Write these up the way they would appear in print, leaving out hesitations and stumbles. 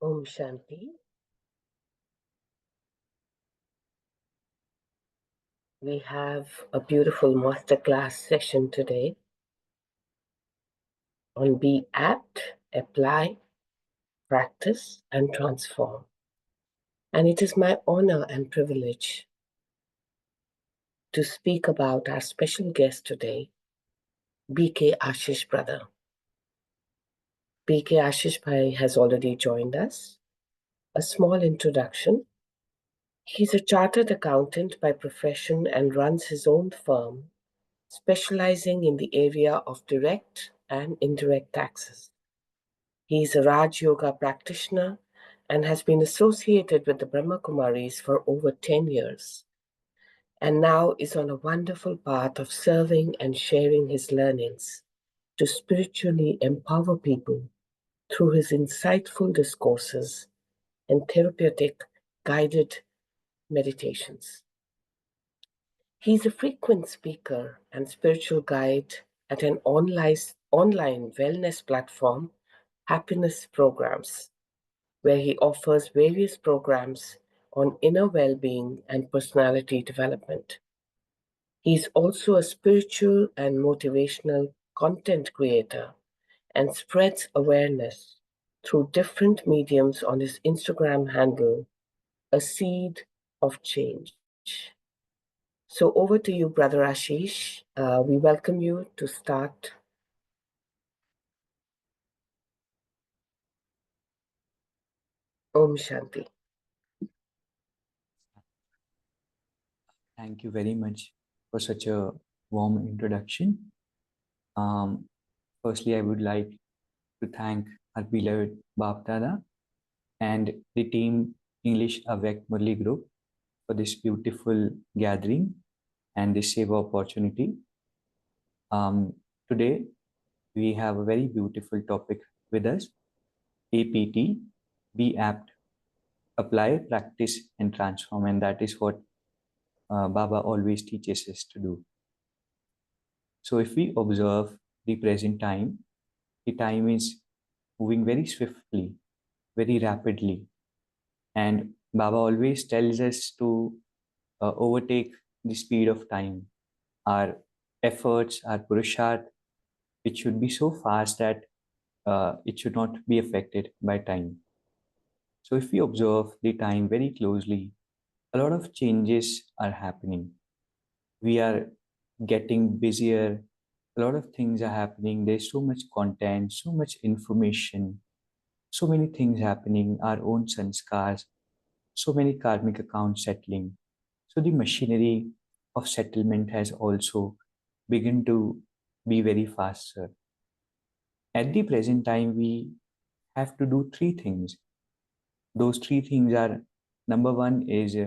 Om Shanti. We have a beautiful masterclass session today on Be Apt, Apply, Practice, and Transform. And it is my honor and privilege to speak about our special guest today, BK Ashish brother. BK Ashish Bhai has already joined us. A small introduction. He's a chartered accountant by profession and runs his own firm, specializing in the area of direct and indirect taxes. He is a Rajyoga practitioner and has been associated with the Brahma Kumaris for over 10 years, and now is on a wonderful path of serving and sharing his learnings to spiritually empower people through his insightful discourses and therapeutic guided meditations. He's a frequent speaker and spiritual guide at an online wellness platform, Happiness Programs, where he offers various programs on inner well-being and personality development. He's also a spiritual and motivational content creator and spreads awareness through different mediums on his Instagram handle, A Seed of Change. So over to you, Brother Ashish. We welcome you to start. Om Shanti. Thank you very much for such a warm introduction. Firstly, I would like to thank our beloved Bap Dada and the team English Avek Murli Group for this beautiful gathering and this seva opportunity. Today, we have a very beautiful topic with us, APT, Be Apt, Apply, Practice, and Transform. And that is what Baba always teaches us to do. So if we observe the present time, the time is moving very swiftly, very rapidly. And Baba always tells us to overtake the speed of time. Our efforts, our purusharth, it should be so fast that it should not be affected by time. So if we observe the time very closely, a lot of changes are happening. We are getting busier. A lot of things are happening. There's so much content, so much information, so many things happening, our own sanskars, so many karmic accounts settling. So the machinery of settlement has also begun to be very faster. At the present time, we have to do three things. Those three things are, number one is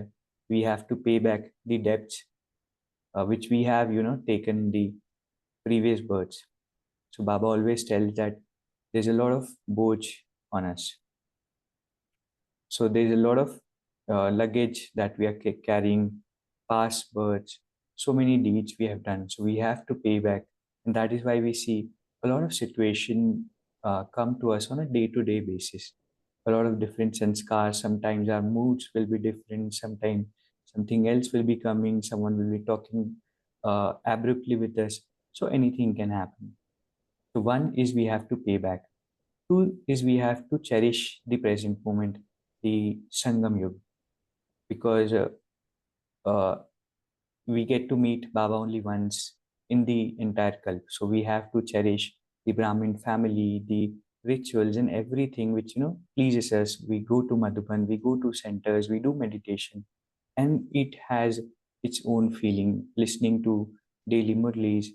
we have to pay back the debts which we have, taken in the previous births. So Baba always tells that there's a lot of boj on us. So there's a lot of luggage that we are carrying, past births, so many deeds we have done. So we have to pay back. And that is why we see a lot of situation come to us on a day-to-day basis. A lot of different sanskars. Sometimes our moods will be different. Sometimes something else will be coming. Someone will be talking abruptly with us. So anything can happen. So one is we have to pay back. Two is we have to cherish the present moment, the Sangam Yuga, because we get to meet Baba only once in the entire Kalp. So we have to cherish the Brahmin family, the rituals and everything which, pleases us. We go to Madhuban, we go to centers, we do meditation, and it has its own feeling, listening to daily murlis.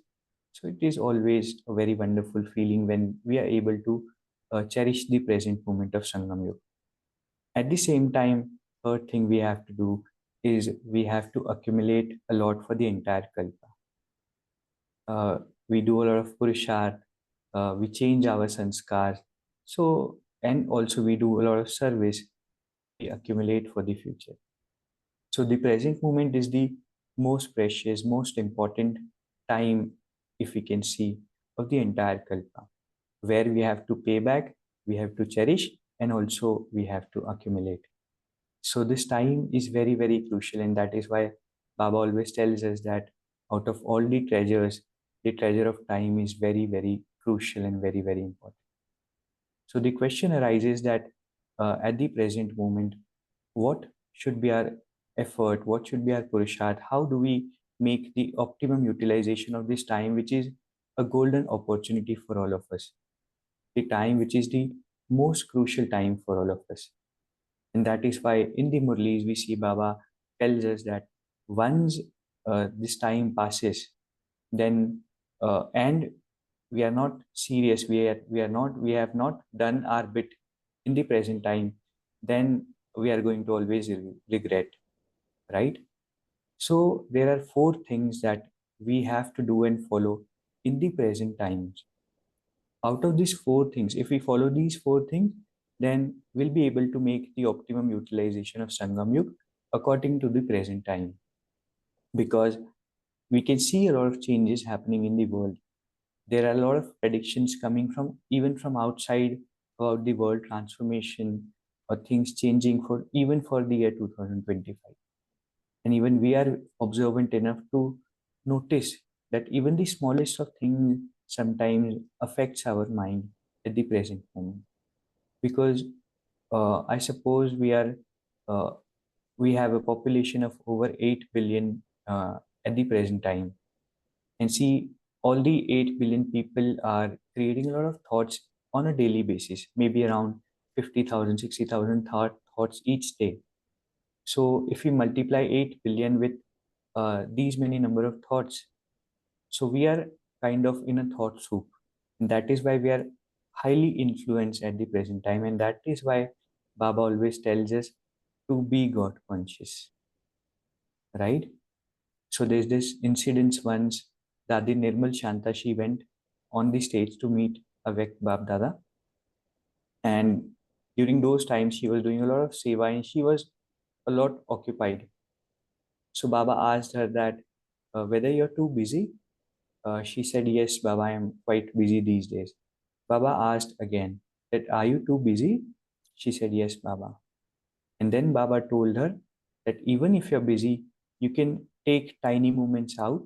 So it is always a very wonderful feeling when we are able to cherish the present moment of Sangam Yoga. At the same time, third thing we have to do is we have to accumulate a lot for the entire Kalpa. We do a lot of Purusharth, we change our sanskars. So, and also we do a lot of service, we accumulate for the future. So the present moment is the most precious, most important time, if we can see, of the entire Kalpa, where we have to pay back, we have to cherish, and also we have to accumulate. So this time is very, very crucial, and that is why Baba always tells us that out of all the treasures, the treasure of time is very, very crucial and very, very important. So the question arises that at the present moment, what should be our effort? What should be our purushat? How do we make the optimum utilization of this time, which is a golden opportunity for all of us? The time which is the most crucial time for all of us. And that is why in the Murlis we see Baba tells us that once this time passes, then and we are not serious, we have not done our bit in the present time, then we are going to always regret, right? So there are four things that we have to do and follow in the present times. Out of these four things, if we follow these four things, then we'll be able to make the optimum utilization of Sangam Yug according to the present time. Because we can see a lot of changes happening in the world. There are a lot of predictions coming from even from outside about the world transformation or things changing for even for the year 2025. And even we are observant enough to notice that even the smallest of things sometimes affects our mind at the present moment. Because I suppose uh, we have a population of over 8 billion at the present time, and see all the 8 billion people are creating a lot of thoughts on a daily basis, maybe around 50,000, 60,000 thoughts each day. So if we multiply 8 billion with these many number of thoughts, so we are kind of in a thought soup. And that is why we are highly influenced at the present time. And that is why Baba always tells us to be God conscious, right? So there's this incident once Dadi Nirmal Shanta, she went on the stage to meet Avek Bab Dada. And during those times, she was doing a lot of seva and she was a lot occupied. So Baba asked her that whether you're too busy. She said, yes, Baba, I am quite busy these days. Baba asked again that, are you too busy? She said, yes, Baba. And then Baba told her that even if you're busy, you can take tiny moments out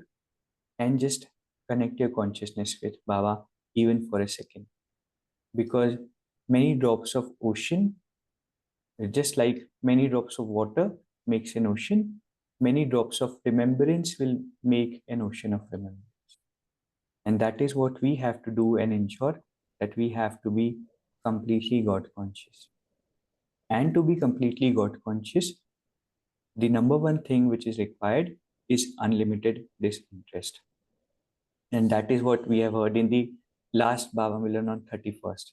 and just connect your consciousness with Baba even for a second. Because many drops of ocean, just like many drops of water makes an ocean, many drops of remembrance will make an ocean of remembrance. And that is what we have to do and ensure that we have to be completely God conscious. And to be completely God conscious, the number one thing which is required is unlimited disinterest. And that is what we have heard in the last Baba Milan on 31st.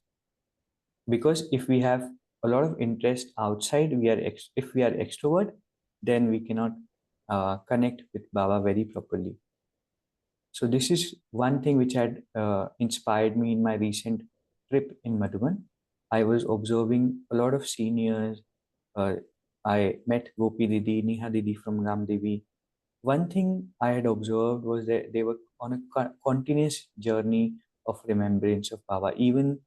Because if we have a lot of interest outside, if we are extrovert, then we cannot connect with Baba very properly. So this is one thing which had inspired me in my recent trip in Madhuban. I was observing a lot of seniors. Uh, I met Gopi Didi, Neha Didi from Ram Devi. One thing I had observed was that they were on a continuous journey of remembrance of Baba, even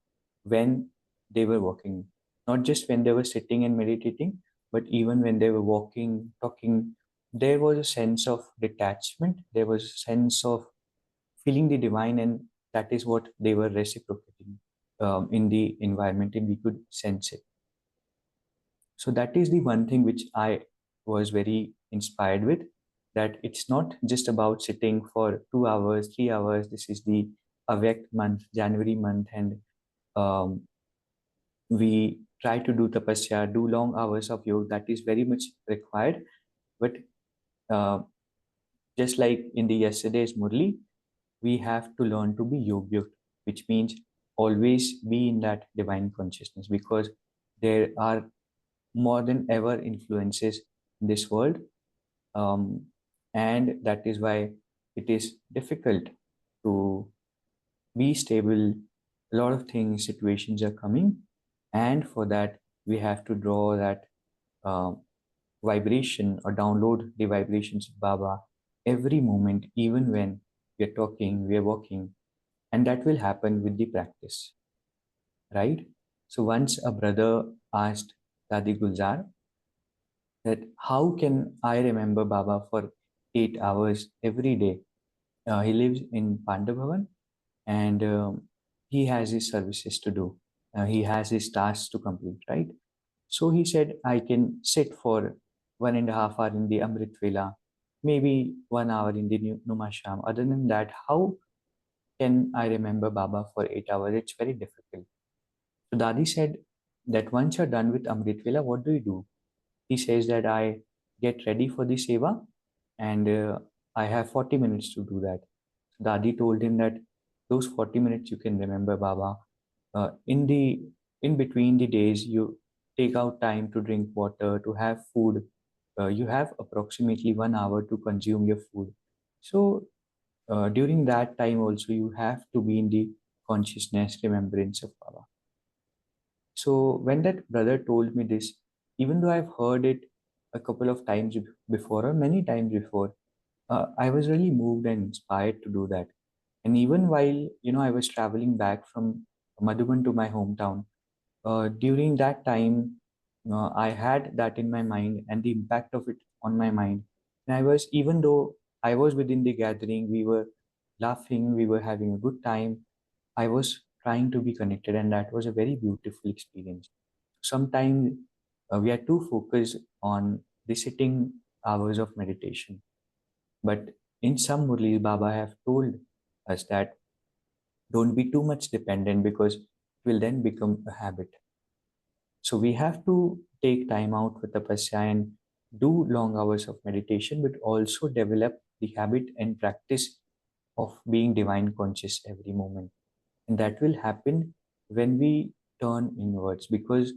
when they were walking. Not just when they were sitting and meditating, but even when they were walking, talking, there was a sense of detachment. There was a sense of feeling the divine, and that is what they were reciprocating in the environment, and we could sense it. So that is the one thing which I was very inspired with, that it's not just about sitting for 2 hours, 3 hours. This is the Avyakt month, January month, and um, we try to do tapasya, do long hours of yoga. That is very much required. But uh, just like in the yesterday's Murli, we have to learn to be yogyuk, which means always be in that divine consciousness, because there are more than ever influences in this world. Um, and that is why it is difficult to be stable. A lot of things, situations are coming. And for that, we have to draw that uh, vibration or download the vibrations of Baba every moment, even when we are talking, we are walking. And that will happen with the practice, right? So once a brother asked Dadi Gulzar that how can I remember Baba for 8 hours every day? He lives in Pandabhavan, and he has his services to do. He has his tasks to complete, right? So he said, I can sit for 1.5 hours in the Amrit Vela, maybe 1 hour in the Numasham. Other than that, how can I remember Baba for 8 hours? It's very difficult. So Dadi said that once you're done with Amrit Vela, what do you do? He says that I get ready for the seva, and I have 40 minutes to do that. Dadi told him that those 40 minutes you can remember Baba. In the in between the days, you take out time to drink water, to have food. You have approximately 1 hour to consume your food. So during that time also, you have to be in the consciousness, remembrance of Baba. So when that brother told me this, even though I've heard it a couple of times before or many times before, I was really moved and inspired to do that. And even while I was traveling back from Madhuban to my hometown, during that time, I had that in my mind and the impact of it on my mind. And I was, even though I was within the gathering, we were laughing, we were having a good time. I was trying to be connected, and that was a very beautiful experience. Sometimes we are too focused on the sitting hours of meditation, but in some Murlis, Baba have told us that don't be too much dependent because it will then become a habit. So we have to take time out with tapasya and do long hours of meditation, but also develop the habit and practice of being divine conscious every moment. And that will happen when we turn inwards, because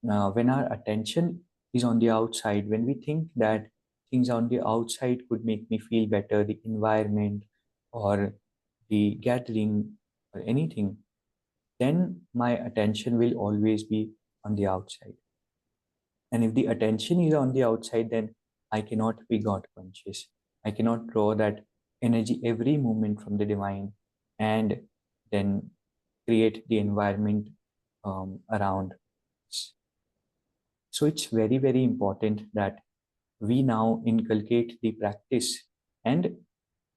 when our attention is on the outside, when we think that things on the outside could make me feel better, the environment or the gathering or anything, then my attention will always be on the outside. And if the attention is on the outside, then I cannot be God conscious. I cannot draw that energy every moment from the divine and then create the environment around us. So it's very, very important that we now inculcate the practice, and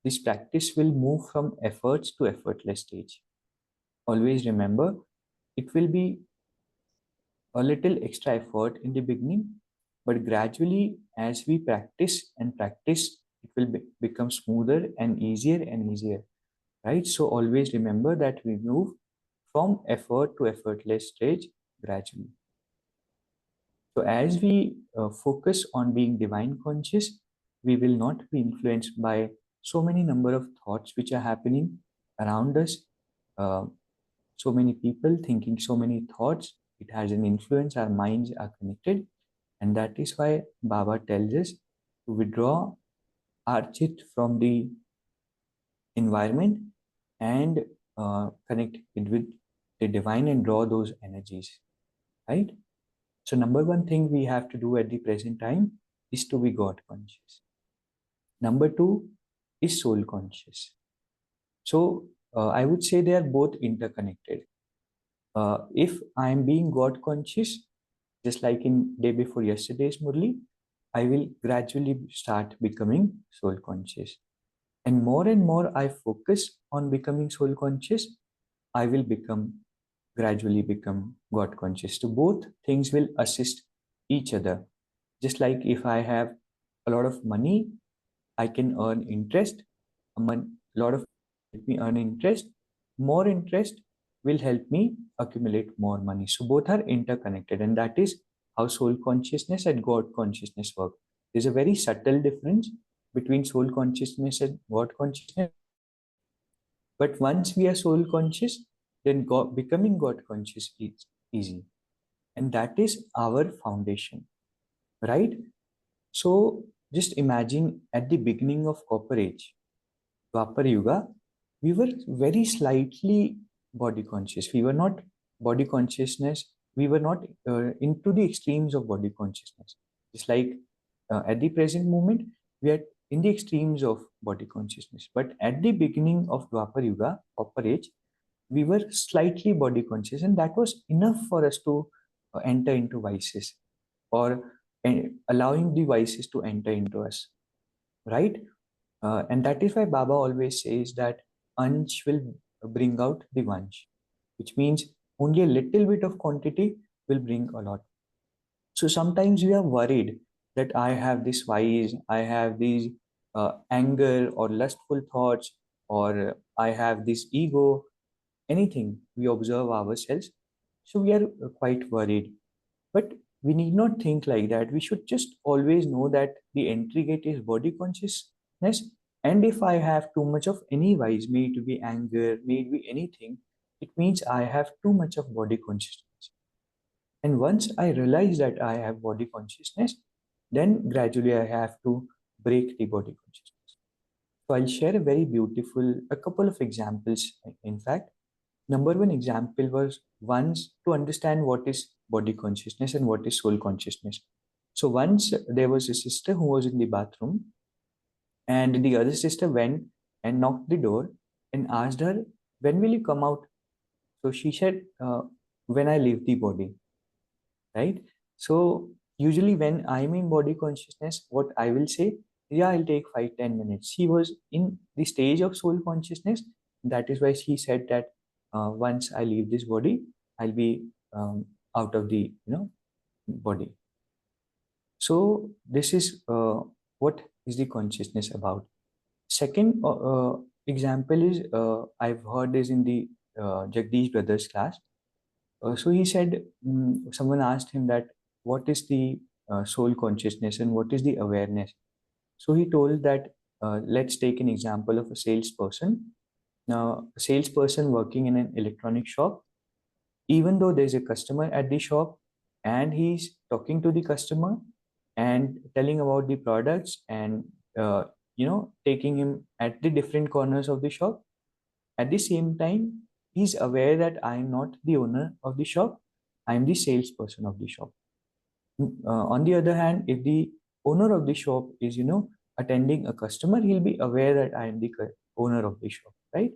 this practice will move from efforts to effortless stage. Always remember, it will be a little extra effort in the beginning, but gradually, as we practice and practice, it will become smoother and easier, right? So always remember that we move from effort to effortless stage gradually. So as we focus on being divine conscious, we will not be influenced by so many number of thoughts which are happening around us. Uh, so many people thinking so many thoughts. It has an influence. Our minds are connected, and that is why Baba tells us to withdraw our chit from the environment and connect it with the divine and draw those energies. Right. So, number one thing we have to do at the present time is to be God conscious. Number two is soul conscious. So, I would say they are both interconnected. If I am being God conscious, just like in day before yesterday's Murli, I will gradually start becoming soul conscious. And more I focus on becoming soul conscious, I will gradually become God conscious. So both things will assist each other. Just like if I have a lot of money, I can earn interest. A lot of help me earn interest. More interest will help me accumulate more money. So both are interconnected, and that is how soul consciousness and God consciousness work. There's a very subtle difference between soul consciousness and God consciousness. But once we are soul conscious, then becoming God conscious is easy. And that is our foundation, right? So just imagine at the beginning of Copper Age, Dwapar Yuga, we were very slightly body conscious. We were not body consciousness. We were not into the extremes of body consciousness. Just like at the present moment, we are in the extremes of body consciousness. But at the beginning of Dwapar Yuga, Copper Age, we were slightly body conscious, and that was enough for us to enter into vices, or allowing the vices to enter into us, right? And that is why Baba always says that Ansh will bring out the Vansh, which means only a little bit of quantity will bring a lot. So sometimes we are worried that I have this vice, I have these anger or lustful thoughts, or I have this ego, anything we observe ourselves. So we are quite worried. But we need not think like that. We should just always know that the entry gate is body consciousness. And if I have too much of any vice, may it be anger, may it be anything, it means I have too much of body consciousness. And once I realize that I have body consciousness, then gradually I have to break the body consciousness. So I'll share a very beautiful, a couple of examples, in fact. Number one example was once to understand what is body consciousness and what is soul consciousness. So once there was a sister who was in the bathroom, and the other sister went and knocked the door and asked her, "When will you come out?" So she said, "When I leave the body," right? So usually when I'm in body consciousness, what I will say, yeah, I'll take 5-10 minutes. She was in the stage of soul consciousness. That is why she said that once I leave this body, I'll be out of the body. So this is what is the consciousness about. Second example is I've heard this in the Jagdish brothers class. So he said, someone asked him that what is the soul consciousness and what is the awareness. So he told that let's take an example of a salesperson. Now, a salesperson working in an electronic shop, even though there's a customer at the shop and he's talking to the customer and telling about the products and taking him at the different corners of the shop, at the same time, he's aware that I am not the owner of the shop, I am the salesperson of the shop. On the other hand, if the owner of the shop is, attending a customer, he'll be aware that I am the owner of the shop, right?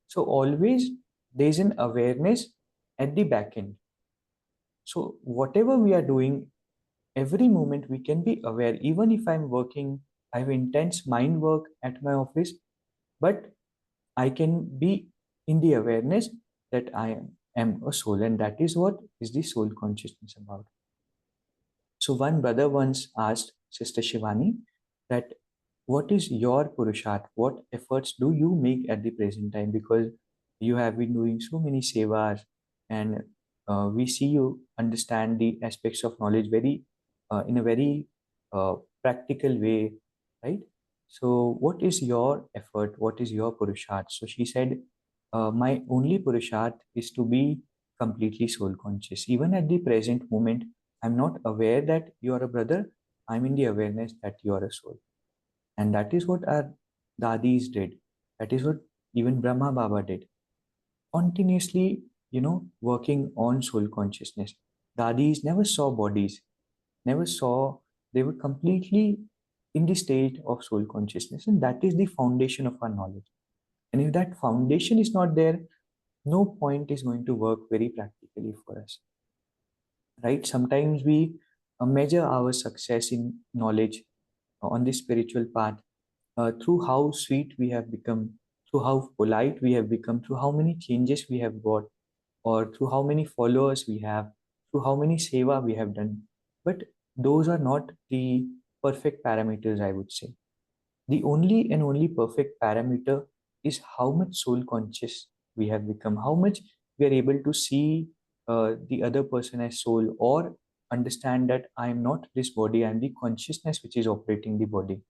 So always there's an awareness at the back end. So whatever we are doing, every moment we can be aware. Even if I'm working, I have intense mind work at my office, but I can be in the awareness that I am a soul, and that is what is the soul consciousness about. So one brother once asked Sister Shivani that what is your purusharth? What efforts do you make at the present time? Because you have been doing so many sevas, and we see you understand the aspects of knowledge very in a very uh, practical way, right? So, what is your effort? What is your purusharth? So she said, my only purusharth is to be completely soul conscious. Even at the present moment, I'm not aware that you are a brother. I'm in the awareness that you are a soul. And that is what our dadis did. That is what even Brahma Baba did. Continuously, working on soul consciousness. Dadis never saw bodies, never saw, they were completely in the state of soul consciousness. And that is the foundation of our knowledge. And if that foundation is not there, no point is going to work very practically for us, right? Sometimes we measure our success in knowledge on the spiritual path through how sweet we have become, through how polite we have become, through how many changes we have got, or through how many followers we have, through how many seva we have done. But those are not the perfect parameters, I would say. The only and only perfect parameter is how much soul conscious we have become, how much we are able to see the other person as soul, or understand that I am not this body, I am the consciousness which is operating the body.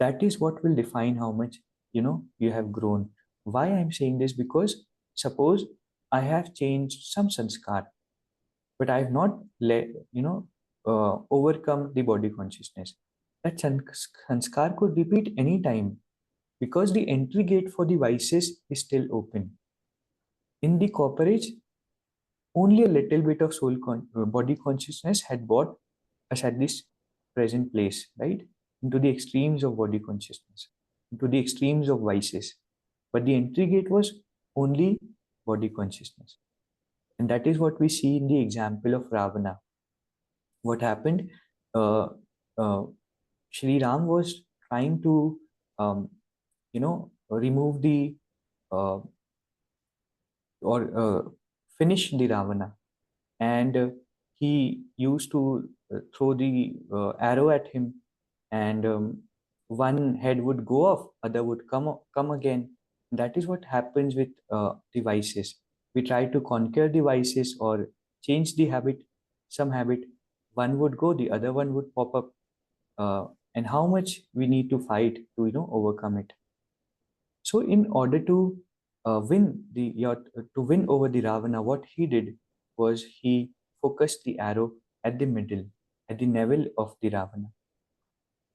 That is what will define how much you have grown. Why I'm saying this? Because suppose I have changed some sanskar, but I have not overcome the body consciousness. That sanskar could repeat any time, because the entry gate for the vices is still open. In the corporate, only a little bit of body consciousness had brought us at this present place, right? Into the extremes of body consciousness, into the extremes of vices. But the entry gate was only body consciousness. And that is what we see in the example of Ravana. What happened? Uh, uh, Shri Ram was trying to, remove the uh, or finish the Ravana, and he used to throw the arrow at him, and one head would go off, other would come again. That is what happens with the vices. We try to conquer the vices or change the habit, some habit. One would go, the other one would pop up, uh, and how much we need to fight to overcome it. So in order to win over the Ravana, what he did was he focused the arrow at the middle, at the navel of the Ravana.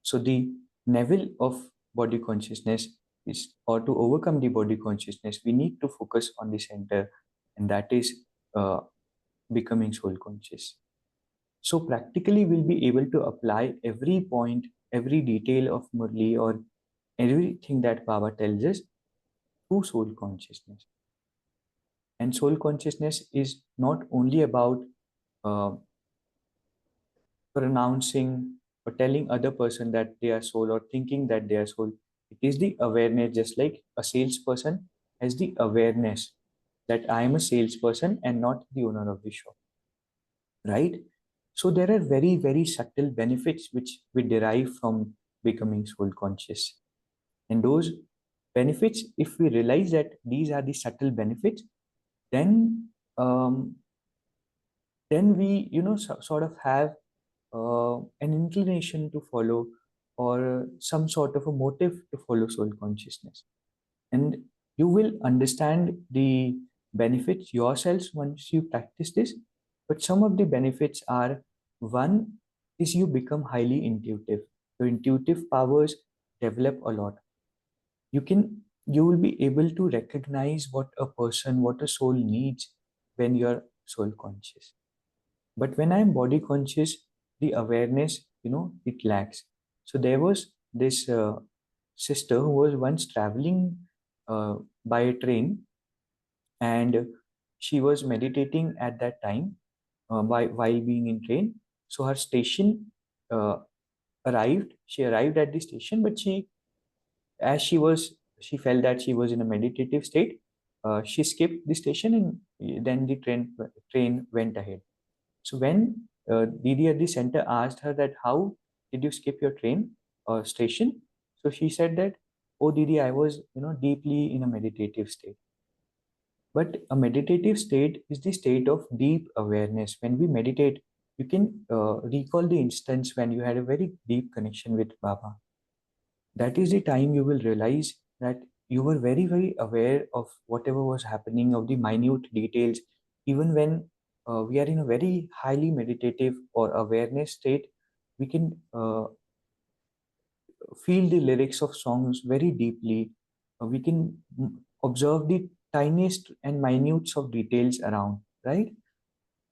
So the navel of body consciousness is, or to overcome the body consciousness, we need to focus on the center, and that is uh, becoming soul conscious. So practically, we'll be able to apply every point, every detail of Murli, or everything that Baba tells us to soul consciousness. And soul consciousness is not only about uh, pronouncing or telling other person that they are soul or thinking that they are soul. It is the awareness, just like a salesperson has the awareness that I am a salesperson and not the owner of the shop, right? So there are very, very subtle benefits which we derive from becoming soul conscious. And those benefits, if we realize that these are the subtle benefits, then um, then we sort of have an inclination to follow, or some sort of a motive to follow soul consciousness. And you will understand the benefits yourselves once you practice this. But some of the benefits are: one is you become highly intuitive. Your intuitive powers develop a lot. You will be able to recognize what a person, what a soul needs when you're soul conscious. But when I'm body conscious, the awareness, it lacks. So there was this sister who was once traveling by a train, and she was meditating at that time while being in train. So her station uh, arrived. She arrived at the station, but as she felt that she was in a meditative state. She skipped the station, and then the train went ahead. So when Didi at the center asked her that how did you skip your train or station, so she said that, oh Didi, I was deeply in a meditative state. But a meditative state is the state of deep awareness. When we meditate, you can recall the instance when you had a very deep connection with Baba. That is the time you will realize that you were very, very aware of whatever was happening, of the minute details. Even when we are in a very highly meditative or awareness state, we can feel the lyrics of songs very deeply. We can observe the tiniest and minutes of details around, right?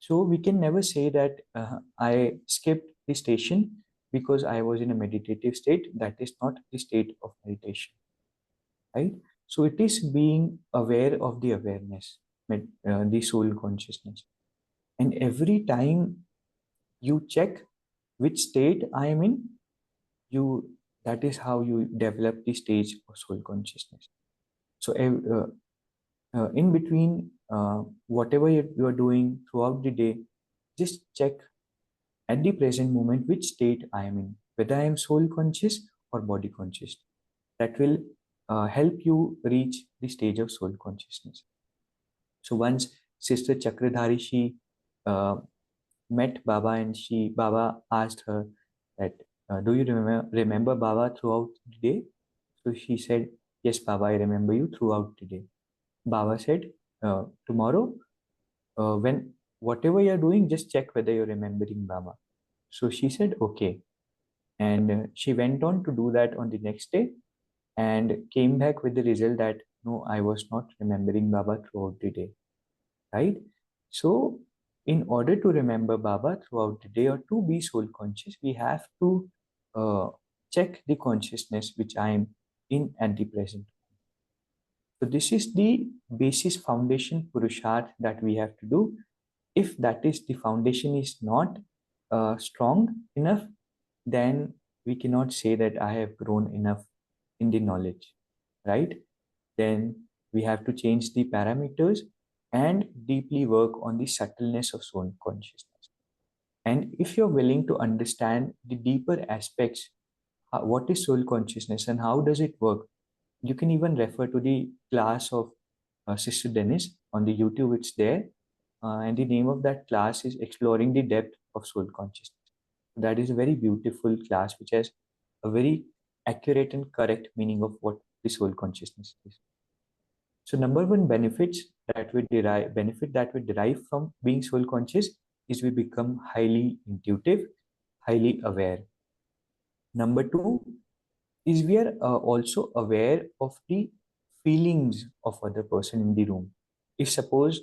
So we can never say that I skipped the station because I was in a meditative state. That is not the state of meditation, right? So it is being aware of the awareness, the soul consciousness. And every time you check which state I am in, you that is how you develop the stage of soul consciousness. So in between whatever you are doing throughout the day, just check at the present moment which state I am in, whether I am soul conscious or body conscious. That will help you reach the stage of soul consciousness. So once Sister Chakradhari, she uh, met Baba, and Baba asked her that, do you remember Baba throughout the day? So she said, yes, Baba, I remember you throughout the day. Baba said, tomorrow, when whatever you're doing, just check whether you're remembering Baba. So she said, okay. And she went on to do that on the next day, and came back with the result that no, I was not remembering Baba throughout the day, right? So, in order to remember Baba throughout the day or to be soul conscious, we have to uh, check the consciousness which I am in at the present. So this is the basis foundation purusharth that we have to do. If that is the foundation is not strong enough, then we cannot say that I have grown enough in the knowledge, right? Then we have to change the parameters and deeply work on the subtleness of soul consciousness. And if you're willing to understand the deeper aspects, what is soul consciousness and how does it work, you can even refer to the class of Sister Dennis on the YouTube. It's there. And the name of that class is Exploring the Depth of Soul Consciousness. That is a very beautiful class which has a very accurate and correct meaning of what the soul consciousness is. So number one benefit that we derive from being soul conscious is we become highly intuitive, highly aware. Number two is we are also aware of the feelings of other person in the room. If suppose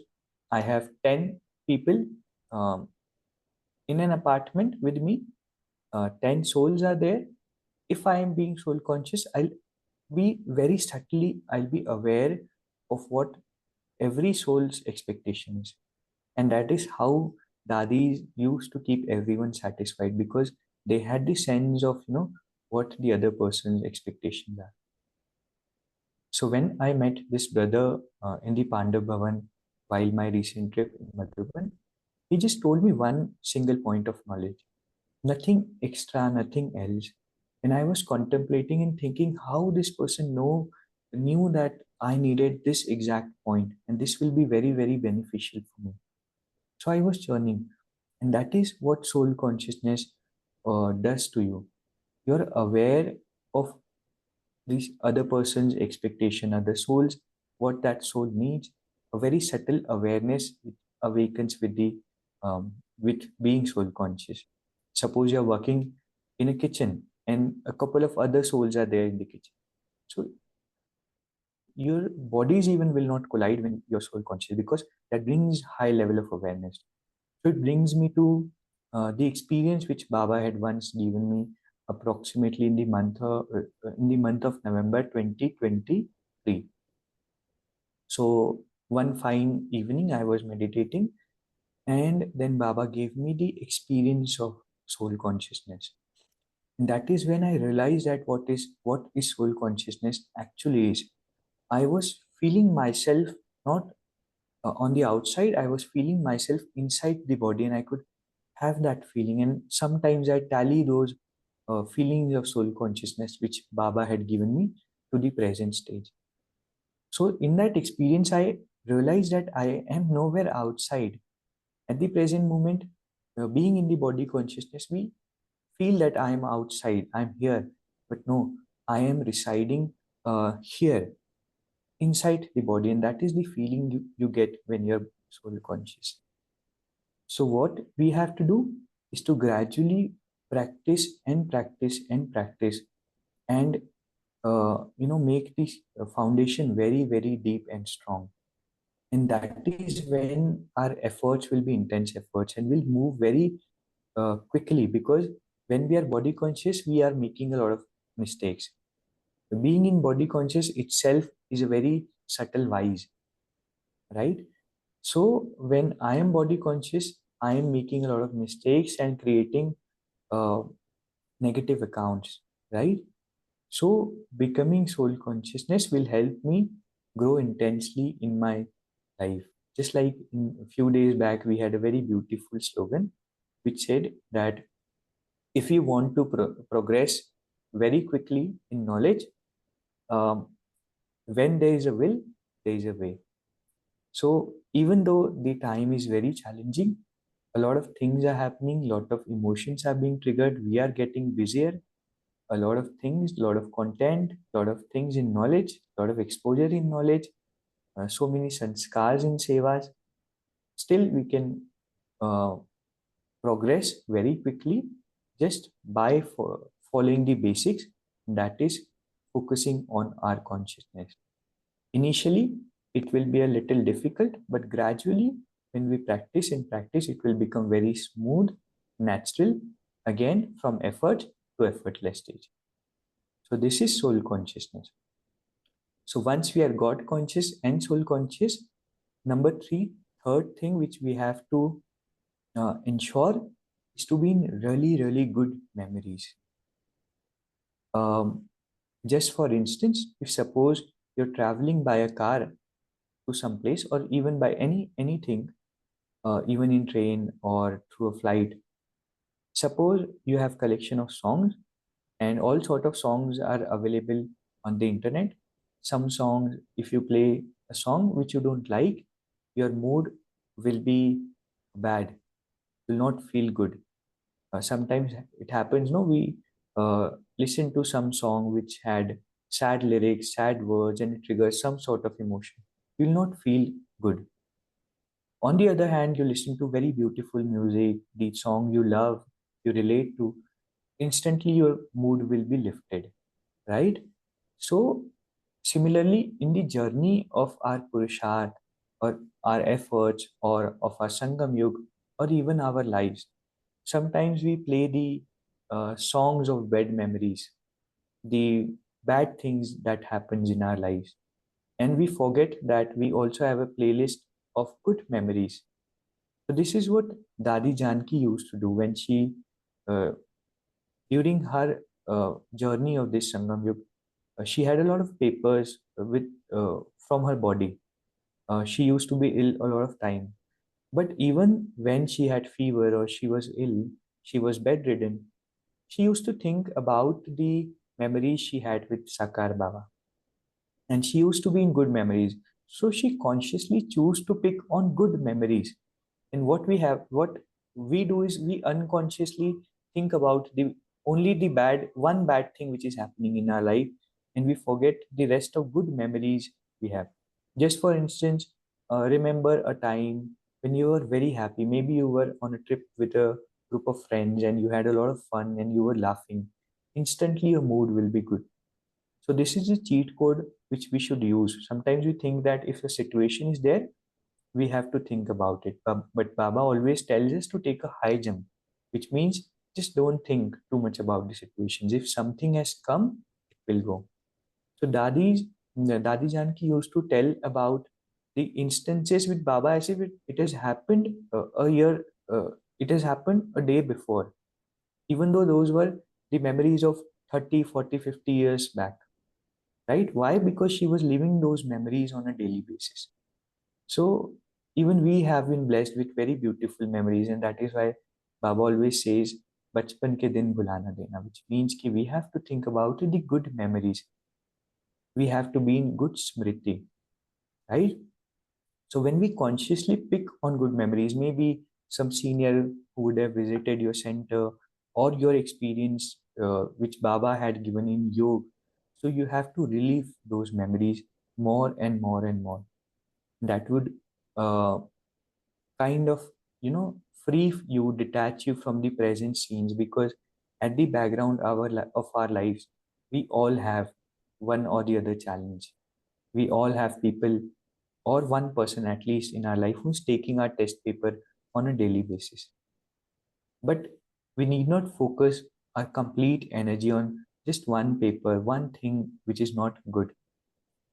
I have 10 people um, in an apartment with me, 10 souls are there. If I am being soul conscious, I'll be very subtly, I'll be aware of what every soul's expectation is. And that is how dadis used to keep everyone satisfied, because they had the sense of, what the other person's expectations are. So when I met this brother in the Pandav Bhavan while my recent trip in Madhuban, he just told me one single point of knowledge, nothing extra, nothing else. And I was contemplating and thinking how this person knew that I needed this exact point, and this will be very, very beneficial for me. So I was churning, and that is what soul consciousness does to you. You're aware of this other person's expectation, other souls, what that soul needs. A very subtle awareness which awakens with being soul conscious. Suppose you're working in a kitchen and a couple of other souls are there in the kitchen. So your bodies even will not collide when you're soul conscious, because that brings high level of awareness. So it brings me to the experience which Baba had once given me approximately in the month of November 2023. So one fine evening I was meditating, and then Baba gave me the experience of soul consciousness. And that is when I realized that what is soul consciousness actually is. I was feeling myself not on the outside, I was feeling myself inside the body, and I could have that feeling. And sometimes I tally those feelings of soul consciousness which Baba had given me to the present stage. So, in that experience, I realized that I am nowhere outside. At the present moment, being in the body consciousness, we feel that I am outside, I am here. But no, I am residing here inside the body, and that is the feeling you get when you're soul conscious. So what we have to do is to gradually practice and practice and practice, and make this foundation very, very deep and strong. And that is when our efforts will be intense efforts, and we'll move very quickly, because when we are body conscious we are making a lot of mistakes. Being in body conscious itself is a very subtle wise, right? So when I am body conscious, I am making a lot of mistakes and creating uh, negative accounts, right? So becoming soul consciousness will help me grow intensely in my life. Just like a few days back, we had a very beautiful slogan which said that if you want to progress very quickly in knowledge, um, when there is a will, there is a way. So even though the time is very challenging, a lot of things are happening, a lot of emotions are being triggered, we are getting busier, a lot of things, a lot of content, a lot of things in knowledge, a lot of exposure in knowledge, so many sanskars in sevas. Still, we can uh, progress very quickly just by following the basics, that is focusing on our consciousness. Initially, it will be a little difficult, but gradually, when we practice and practice, it will become very smooth, natural, again from effort to effortless stage. So, this is soul consciousness. So once we are God conscious and soul conscious, number three, third thing which we have to ensure is to be in really, really good memories. Um, just for instance, if suppose you're traveling by a car to some place or even by anything, even in train or through a flight, suppose you have collection of songs and all sort of songs are available on the internet. Some songs, if you play a song which you don't like, your mood will be bad, will not feel good. Sometimes it happens, no, we listen to some song which had sad lyrics, sad words, and it triggers some sort of emotion. You will not feel good. On the other hand, you listen to very beautiful music, the song you love, you relate to, instantly your mood will be lifted, right? So, similarly, in the journey of our Purusharth or our efforts or of our Sangam Yug or even our lives, sometimes we play the songs of bad memories, the bad things that happens in our lives, and we forget that we also have a playlist of good memories. So this is what Dadi Janki used to do when she, uh, during her journey of this Sangam Yug, she had a lot of papers with from her body. She used to be ill a lot of time, but even when she had fever or she was ill, she was bedridden. She used to think about the memories she had with Sakar Baba, and she used to be in good memories. So she consciously chose to pick on good memories. And what we do is we unconsciously think about the only the bad thing which is happening in our life, and we forget the rest of good memories we have. Just for instance, remember a time when you were very happy. Maybe you were on a trip with a group of friends and you had a lot of fun and you were laughing. Instantly, your mood will be good. So this is a cheat code which we should use. Sometimes we think that if a situation is there, we have to think about it. But Baba always tells us to take a high jump, which means just don't think too much about the situations. If something has come, it will go. So Dadi Janki used to tell about the instances with Baba as if it has happened a year, it has happened a day before, even though those were the memories of 30, 40, 50 years back, right? Why? Because she was living those memories on a daily basis. So even we have been blessed with very beautiful memories, and that is why Baba always says, "Bachpan ke din bhulana dena," which means ki we have to think about the good memories. We have to be in good smriti, right? So when we consciously pick on good memories, maybe some senior who would have visited your center or your experience which Baba had given in yoga, so you have to relive those memories more and more and more. That would uh, kind of free you, detach you from the present scenes, because at the background of our lives we all have one or the other challenge. We all have people or one person at least in our life who's taking our test paper on a daily basis. But we need not focus our complete energy on just one paper, one thing which is not good.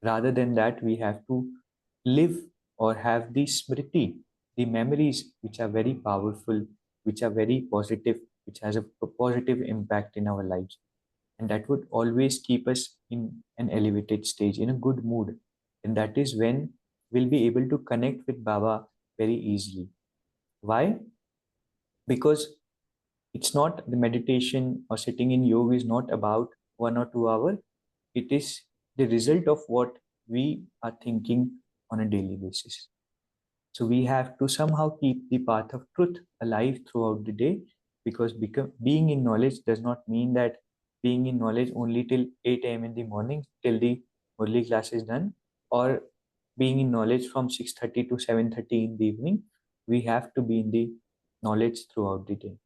Rather than that, we have to live or have the smriti, the memories which are very powerful, which are very positive, which has a positive impact in our lives. And that would always keep us in an elevated stage, in a good mood. And that is when we'll be able to connect with Baba very easily. Why? Because it's not the meditation or sitting in yoga is not about 1 or 2 hours. It is the result of what we are thinking on a daily basis. So we have to somehow keep the path of truth alive throughout the day, because being in knowledge does not mean that being in knowledge only till 8 a.m. in the morning, till the early class is done, or being in knowledge from 6:30 to 7:30 in the evening. We have to be in the knowledge throughout the day.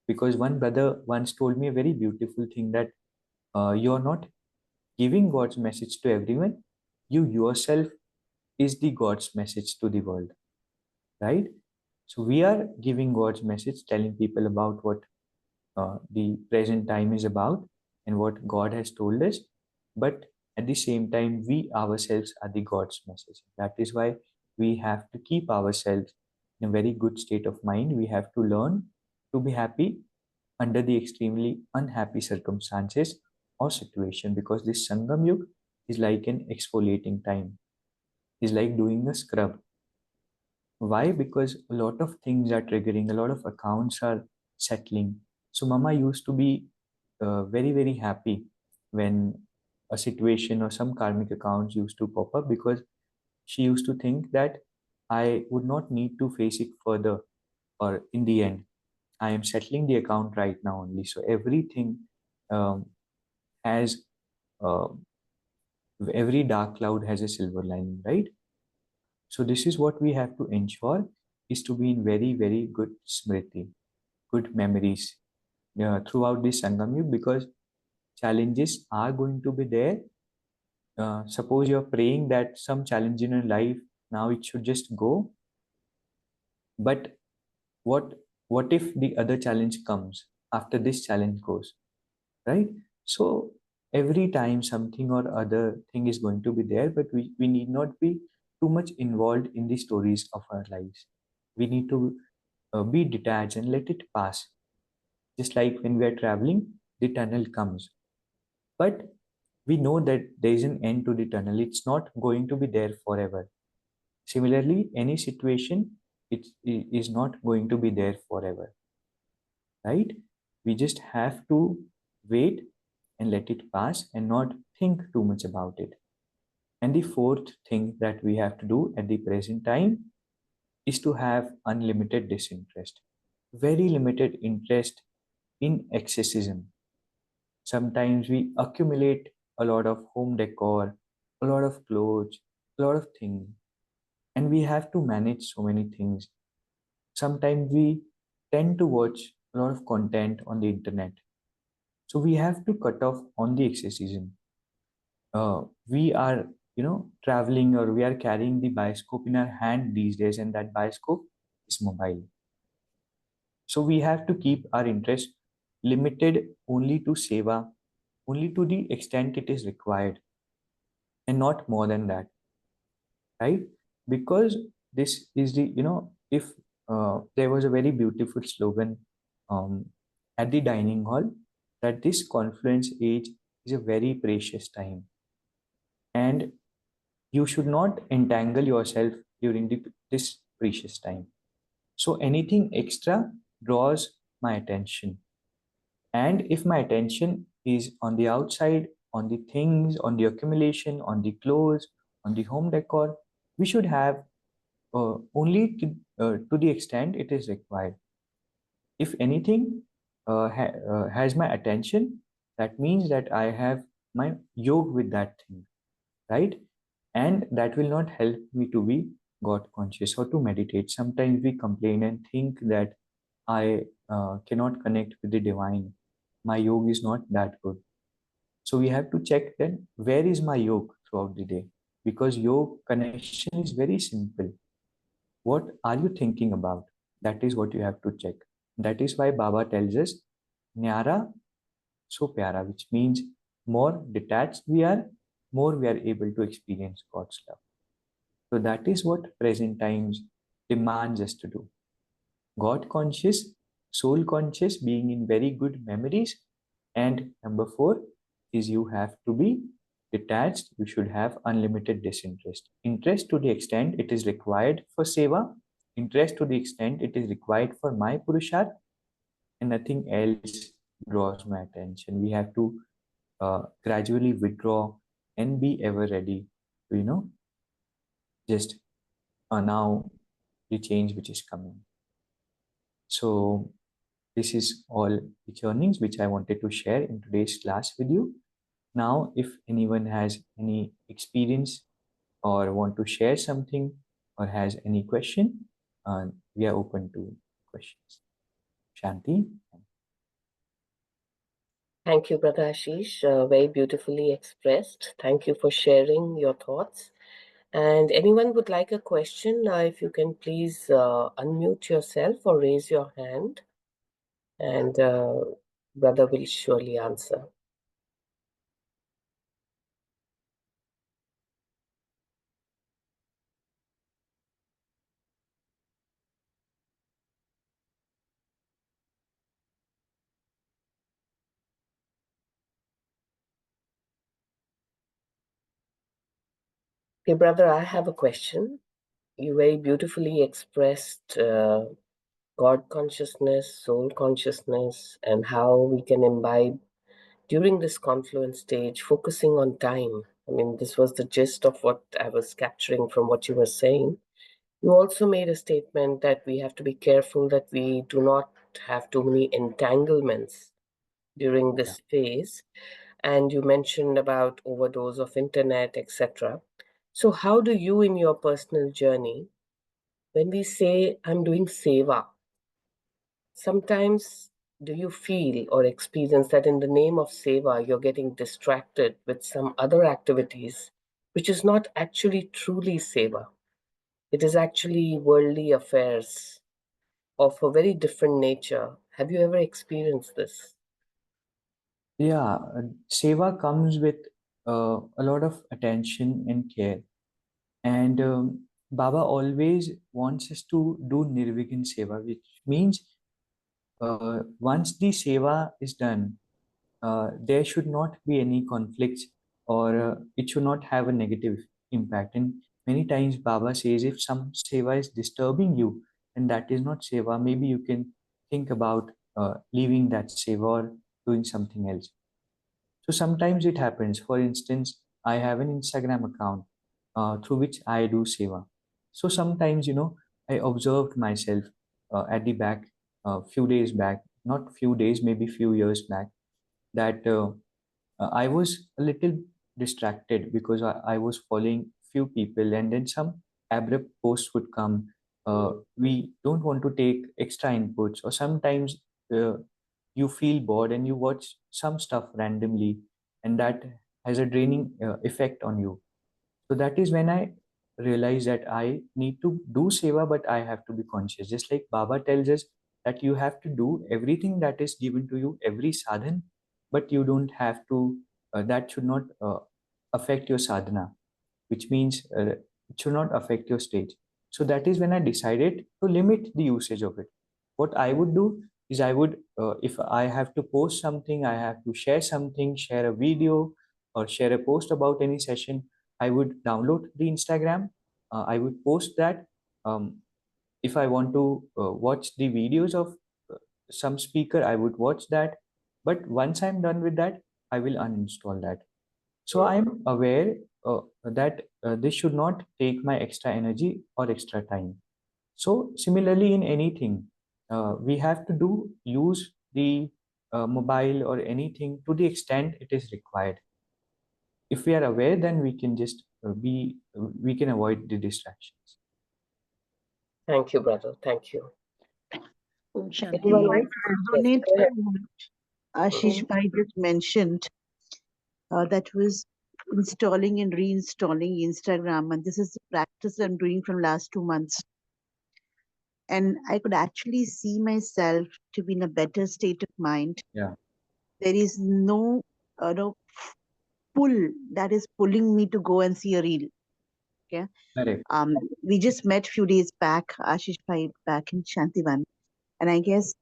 Because one brother once told me a very beautiful thing that you're not giving God's message to everyone. You yourself is the God's message to the world, right? So we are giving God's message, telling people about what the present time is about and what God has told us. But At the same time, we ourselves are the God's message. That is why we have to keep ourselves in a very good state of mind. We have to learn to be happy under the extremely unhappy circumstances or situation, because this Sangam Yug is like an exfoliating time, is like doing a scrub. Why? Because a lot of things are triggering, a lot of accounts are settling. So Mama used to be very, very happy when a situation or some karmic accounts used to pop up, because she used to think that I would not need to face it further, or in the end, I am settling the account right now only. So everything um, has, uh, every dark cloud has a silver lining, right? So this is what we have to ensure, is to be in very, very good smriti, good memories throughout this Sangam Yug, because challenges are going to be there. Suppose you're praying that some challenge in your life, now it should just go. But what what if the other challenge comes after this challenge goes, right? So every time something or other thing is going to be there, but we need not be too much involved in the stories of our lives. We need to be detached and let it pass. Just like when we are traveling, the tunnel comes, but we know that there is an end to the tunnel. It's not going to be there forever. Similarly, any situation, it is not going to be there forever, right? We just have to wait and let it pass and not think too much about it. And the fourth thing that we have to do at the present time is to have unlimited disinterest, very limited interest in excessism. Sometimes we accumulate a lot of home decor, a lot of clothes, a lot of things, and we have to manage so many things. Sometimes we tend to watch a lot of content on the internet. So we have to cut off on the excessism. We are, traveling, or we are carrying the bioscope in our hand these days, and that bioscope is mobile. So we have to keep our interest limited only to seva, only to the extent it is required, and not more than that, right? Because this is the, if there was a very beautiful slogan um, at the dining hall, that this confluence age is a very precious time, and you should not entangle yourself during this precious time. So anything extra draws my attention. And if my attention is on the outside, on the things, on the accumulation, on the clothes, on the home decor, we should have only to the extent it is required. If anything has my attention, that means that I have my yoga with that thing, right? And that will not help me to be God conscious or to meditate. Sometimes we complain and think that I cannot connect with the divine. My yoga is not that good. So we have to check then, where is my yoga throughout the day? Because yoga connection is very simple. What are you thinking about? That is what you have to check. That is why Baba tells us, Nyara so pyara, which means more detached we are, more we are able to experience God's love. So that is what present times demands us to do. God conscious, soul conscious, being in very good memories. And number four is you have to be detached. You should have unlimited disinterest. Interest to the extent it is required for seva, interest to the extent it is required for my purusharth, and nothing else draws my attention. We have to gradually withdraw and be ever ready to, just now the change which is coming. So this is all the learnings which I wanted to share in today's class with you. Now, if anyone has any experience or want to share something or has any question, we are open to questions. Shanti. Thank you, Brother Ashish. Very beautifully expressed. Thank you for sharing your thoughts. And anyone would like a question, if you can please unmute yourself or raise your hand, and Brother will surely answer. Hey, brother, I have a question. You very beautifully expressed God consciousness, soul consciousness, and how we can imbibe during this confluence stage, focusing on time. I mean, this was the gist of what I was capturing from what you were saying. You also made a statement that we have to be careful that we do not have too many entanglements during Yeah. this phase. And you mentioned about overdose of internet, etc. So, how do you, in your personal journey, when we say I'm doing seva, sometimes do you feel or experience that in the name of seva, you're getting distracted with some other activities, which is not actually truly seva? It is actually worldly affairs of a very different nature. Have you ever experienced this? Yeah, seva comes with a lot of attention and care. And Baba always wants us to do Nirvigin Seva, which means once the Seva is done, there should not be any conflicts, or it should not have a negative impact. And many times Baba says if some Seva is disturbing you, and that is not Seva, maybe you can think about leaving that Seva or doing something else. So sometimes it happens. For instance, I have an Instagram account through which I do seva. So sometimes, I observed myself at the back, few days back, not few days, maybe few years back, that I was a little distracted because I was following few people, and then some abrupt posts would come. We don't want to take extra inputs, or sometimes uh, you feel bored and you watch some stuff randomly, and that has a draining effect on you. So that is when I realized that I need to do seva, but I have to be conscious. Just like Baba tells us that you have to do everything that is given to you, every sadhan, but you don't have to, that should not affect your sadhana, which means it should not affect your stage. So that is when I decided to limit the usage of it. What I would do is I would, if I have to post something, I have to share something, share a video, or share a post about any session, I would download the Instagram. I would post that. Um, if I want to watch the videos of some speaker, I would watch that. But once I'm done with that, I will uninstall that. So I'm aware that this should not take my extra energy or extra time. So similarly, in anything, we have to do use the mobile or anything to the extent it is required. If we are aware, then we can just we can avoid the distractions. Thank you, brother. Thank you. Om Anyone Shanti. else? Yes, Resonate go ahead. to what Ashish Bhai just mentioned, that was installing and reinstalling Instagram, and this is the practice I'm doing from last 2 months. And I could actually see myself to be in a better state of mind. Yeah, There is no pull that is pulling me to go and see a reel. Okay. correct, We just met few days back, Ashish Bhai, back in Shantivan, and I guess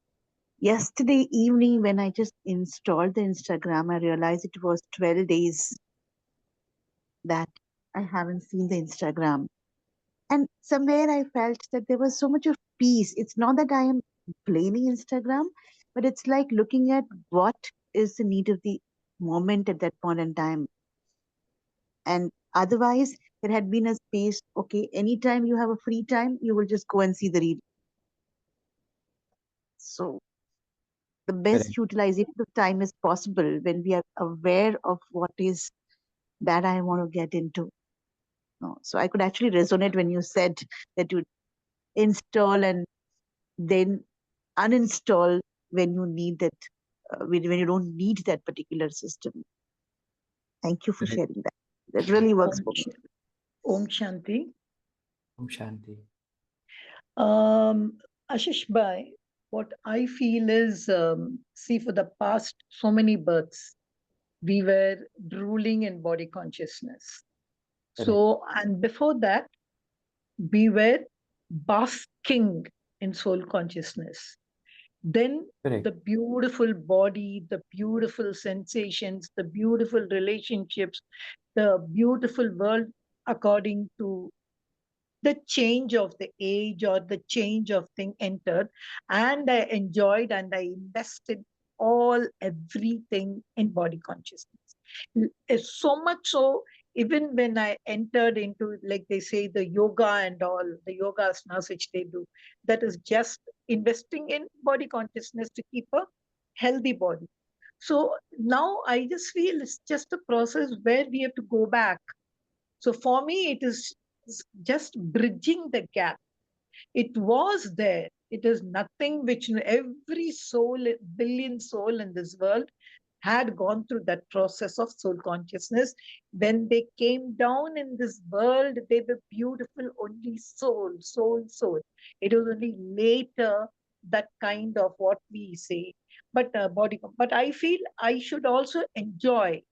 yesterday evening, when I just installed the Instagram, I realized it was 12 days that I haven't seen the Instagram. And somewhere I felt that there was so much of peace. It's not that I am blaming Instagram, but it's like looking at what is the need of the moment at that point in time. And otherwise, there had been a space, okay, anytime you have a free time, you will just go and see the reel. So the correct, best utilization of time is possible when we are aware of what is that I want to get into. No. So I could actually resonate when you said that you install and then uninstall when you need that, when you don't need that particular system. Thank you for correct. sharing that. That really works Om, for me. Om Shanti. Om Shanti. Ashish Bhai, what I feel is, see, for the past so many births, we were drooling in body consciousness. Correct, So, and before that, we were basking in soul consciousness. Then correct, the beautiful body, the beautiful sensations, the beautiful relationships, the beautiful world according to the change of the age or the change of thing entered, and I enjoyed and I invested everything in body consciousness. So much so, even when I entered into, like they say, the yoga and all the yoga asanas which they do, that is just investing in body consciousness to keep a healthy body. So now I just feel it's just a process where we have to go back. So for me, it is just bridging the gap. It was there. It is nothing which every soul, billion soul in this world had gone through that process of soul consciousness. When they came down in this world, they were beautiful, only soul, soul, soul. It was only later that kind of what we say, but body. But I feel I should also enjoy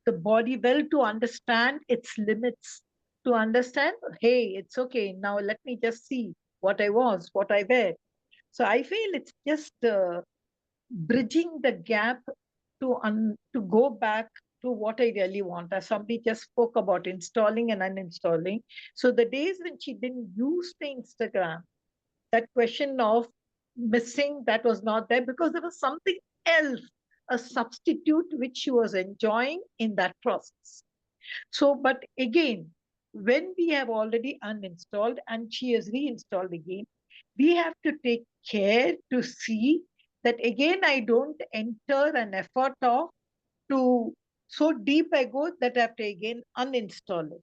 the body well to understand its limits, to understand, hey, it's okay. Now let me just see what I was, what I were. So I feel it's just bridging the gap to go back to what I really want. As somebody just spoke about installing and uninstalling. So the days when she didn't use the Instagram, that question of missing, that was not there because there was something else, a substitute which she was enjoying in that process. So, but again, when we have already uninstalled and she has reinstalled again, we have to take care to see that again I don't enter an effort of to so deep I go that I have to again uninstall it.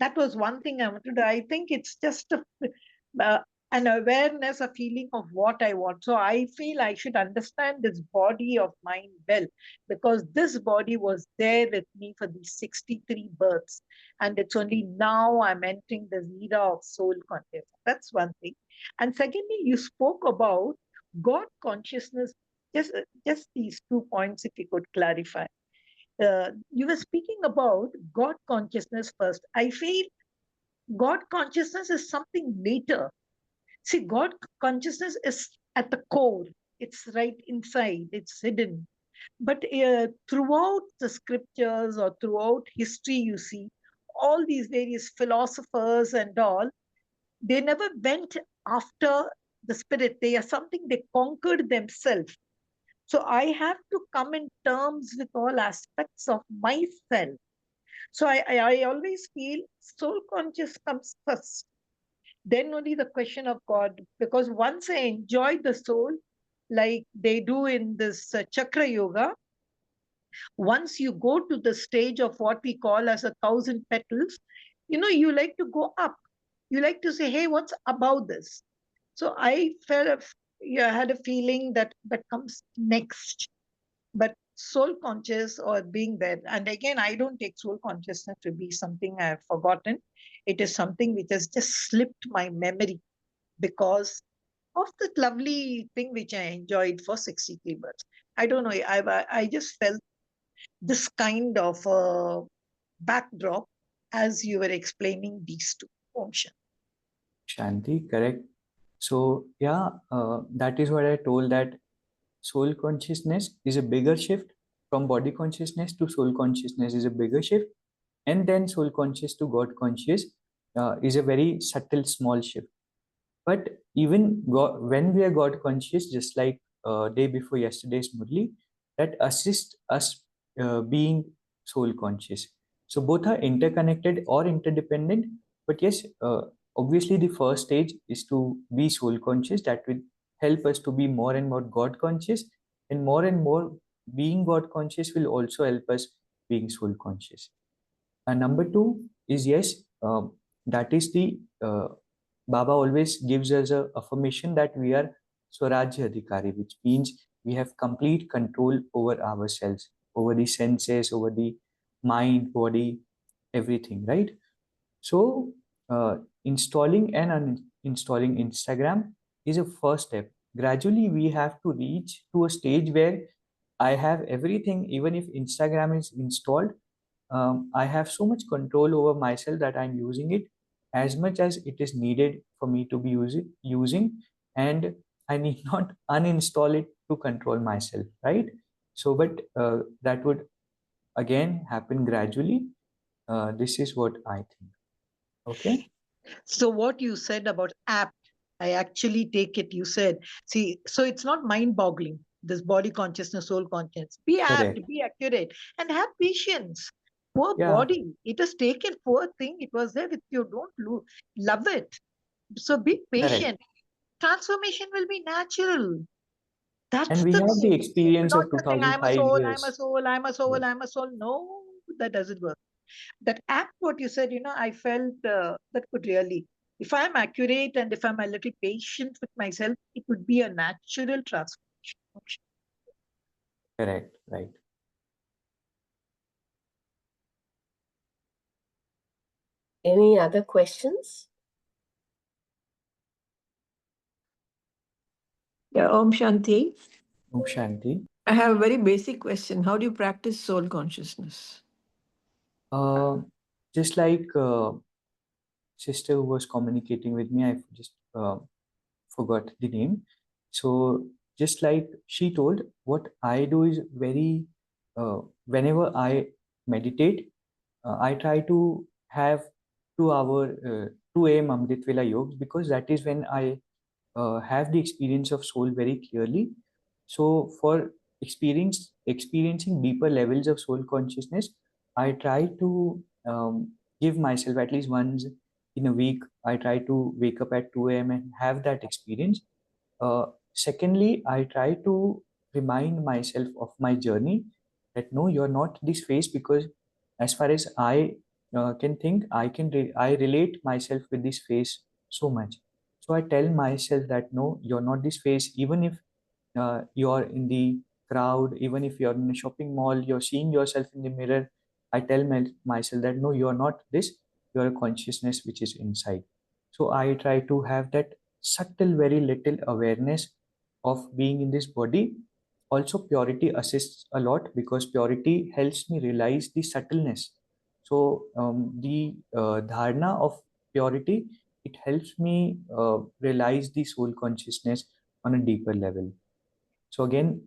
That was one thing I wanted to do. I think it's just uh, an awareness, a feeling of what I want. So I feel I should understand this body of mine well, because this body was there with me for these 63 births. And it's only now I'm entering the era of soul consciousness. That's one thing. And secondly, you spoke about God consciousness. Just these 2 points, if you could clarify. You were speaking about God consciousness first. I feel God consciousness is something later. See, God consciousness is at the core, it's right inside, it's hidden. But throughout the scriptures or throughout history, you see all these various philosophers and all, they never went after the spirit. They are something they conquered themselves. So I have to come in terms with all aspects of myself. So I always feel soul conscious comes first, then only the question of God. Because once I enjoy the soul, like they do in this chakra yoga, once you go to the stage of what we call as 1,000 petals, you like to go up. You like to say, hey, what's above this? So I I had a feeling that that comes next. But soul conscious or being there, and again, I don't take soul consciousness to be something I have forgotten. It is something which has just slipped my memory because of that lovely thing which I enjoyed for 63 births. I don't know. I just felt this kind of backdrop as you were explaining these two. Om Shanti. Shanti, correct. So yeah, that is what I told, that soul consciousness is a bigger shift. From body consciousness to soul consciousness is a bigger shift, and then soul conscious to God conscious is a very subtle small shift. But even God, when we are God conscious, just like day before yesterday's Murli, that assists us being soul conscious. So both are interconnected or interdependent. But yes, obviously the first stage is to be soul conscious. That will help us to be more and more God conscious, and more being God conscious will also help us being soul conscious. And number two is, yes, that is the Baba always gives us a affirmation that we are Swarajya Adhikari, which means we have complete control over ourselves, over the senses, over the mind, body, everything, right? So, installing and uninstalling Instagram is a first step. Gradually, we have to reach to a stage where I have everything, even if Instagram is installed, I have so much control over myself that I'm using it as much as it is needed for me to be using, and I need not uninstall it to control myself, right? So, but that would again happen gradually. This is what I think. Okay. So what you said about apt, I actually take it. You said, see, so it's not mind-boggling. This body consciousness, soul consciousness. Be apt, Correct. be accurate, and have patience. Poor Yeah. body, it has taken. Poor thing, it was there with you. Don't love it. So be Correct. patient. Transformation will be natural. And That's we the have the thing. experience Not of the thing. I'm a 2005 soul. I'm a years. soul. I'm a soul. Yeah. I'm a soul. No, that doesn't work. That act, what you said, I felt that could really, if I'm accurate and if I'm a little patient with myself, it would be a natural transformation. Correct. Right. Any other questions? Yeah, Om Shanti. Om Shanti. I have a very basic question. How do you practice soul consciousness? Uh, just like sister who was communicating with me, I just forgot the name. So just like she told, what I do is very whenever I meditate, I try to have 2 hour 2 a.m. Amrit Vela Yoga, because that is when I have the experience of soul very clearly. So for experiencing deeper levels of soul consciousness, I try to give myself at least once in a week. I try to wake up at 2 a.m. and have that experience. Secondly, I try to remind myself of my journey, that no, you're not this phase, because as far as I can think, I relate myself with this phase so much. So I tell myself that no, you're not this phase. Even if you're in the crowd, even if you're in a shopping mall, you're seeing yourself in the mirror, I tell myself that no, you're not this, you're a consciousness which is inside. So I try to have that subtle, very little awareness of being in this body. Also, purity assists a lot, because purity helps me realize the subtleness. So the dharana of purity, it helps me realize the soul consciousness on a deeper level. So again,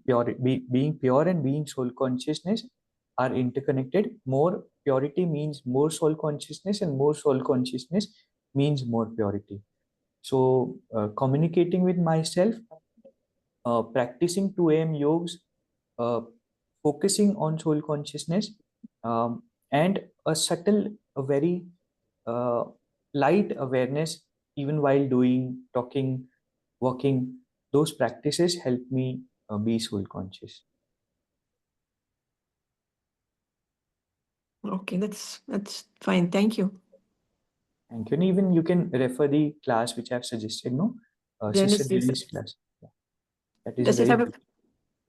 being pure and being soul consciousness are interconnected. More purity means more soul consciousness, and more soul consciousness means more purity. So communicating with myself, practicing 2 a.m. yogs, uh, focusing on soul consciousness, and a subtle, a very uh, light awareness, even while doing, talking, working, those practices help me be soul conscious. Okay, that's fine. Thank you. And can even you can refer the class which I've suggested, no? Sister Genesis. Dennis class. Yeah. That is a Does it very have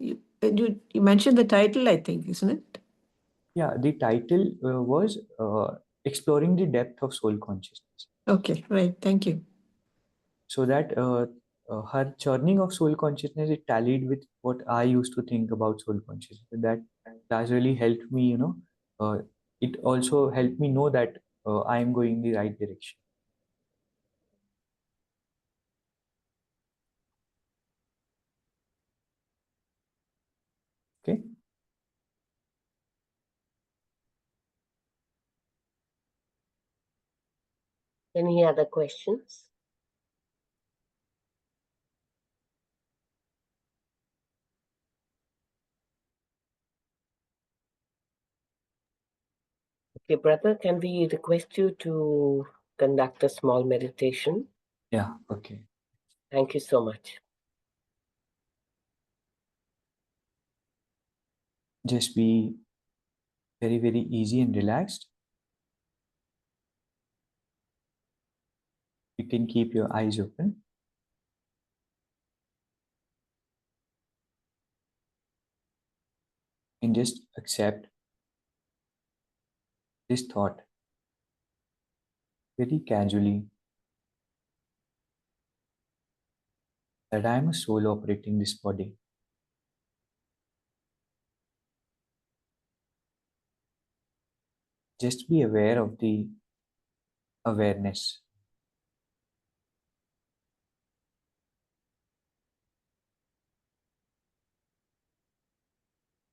a you mentioned the title, I think, isn't it? yeah. The title was exploring the depth of soul consciousness. Okay, right. Thank you. So that her churning of soul consciousness, it tallied with what I used to think about soul consciousness. That class really helped me, it also helped me know that I am going in the right direction. Okay. Any other questions? Okay, brother, can we request you to conduct a small meditation? Yeah. Okay. Thank you so much. Just be very, very easy and relaxed. You can keep your eyes open and just accept this thought very casually, that I am a soul operating this body. Just be aware of the awareness.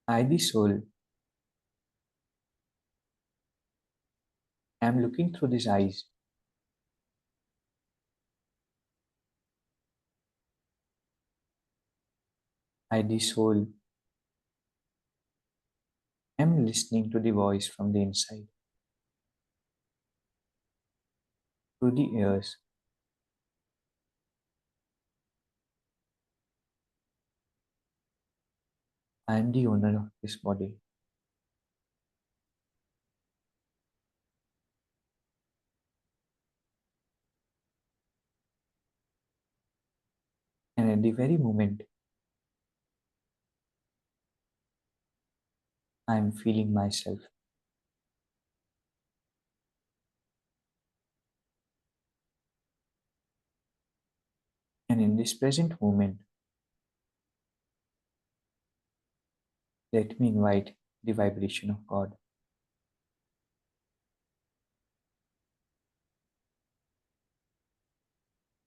I, the soul, I'm looking through these eyes. I, the soul, am listening to the voice from the inside. Through the ears, I am the owner of this body. And at the very moment I am feeling myself, and in this present moment, let me invite the vibration of God.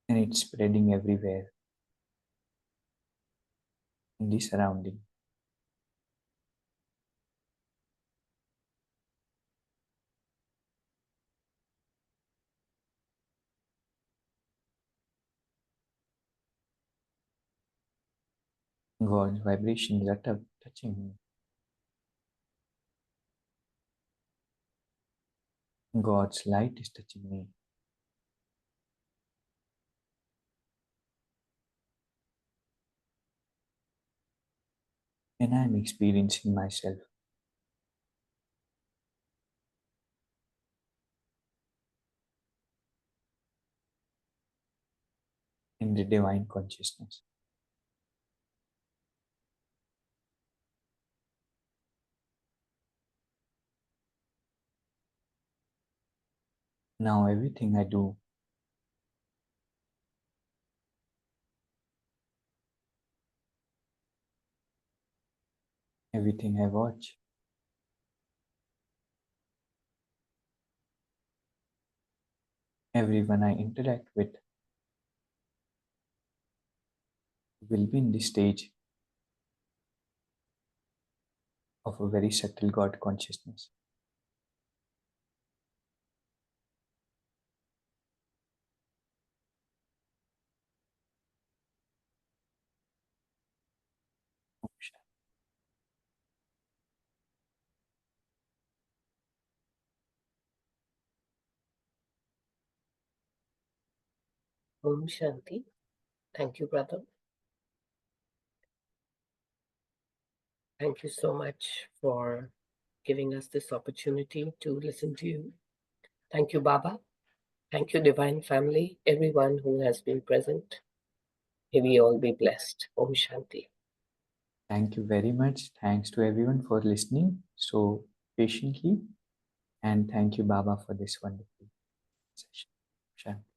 And it's spreading everywhere in the surrounding. God's vibrations are touching me. God's light is touching me. And I am experiencing myself in the divine consciousness. Now everything I do, everything I watch, everyone I interact with will be in the stage of a very subtle God consciousness. Om Shanti. Thank you, brother. Thank you so much for giving us this opportunity to listen to you. Thank you, Baba. Thank you, Divine Family, everyone who has been present. May we all be blessed. Om Shanti. Thank you very much. Thanks to everyone for listening so patiently. And thank you, Baba, for this wonderful session. Shanti.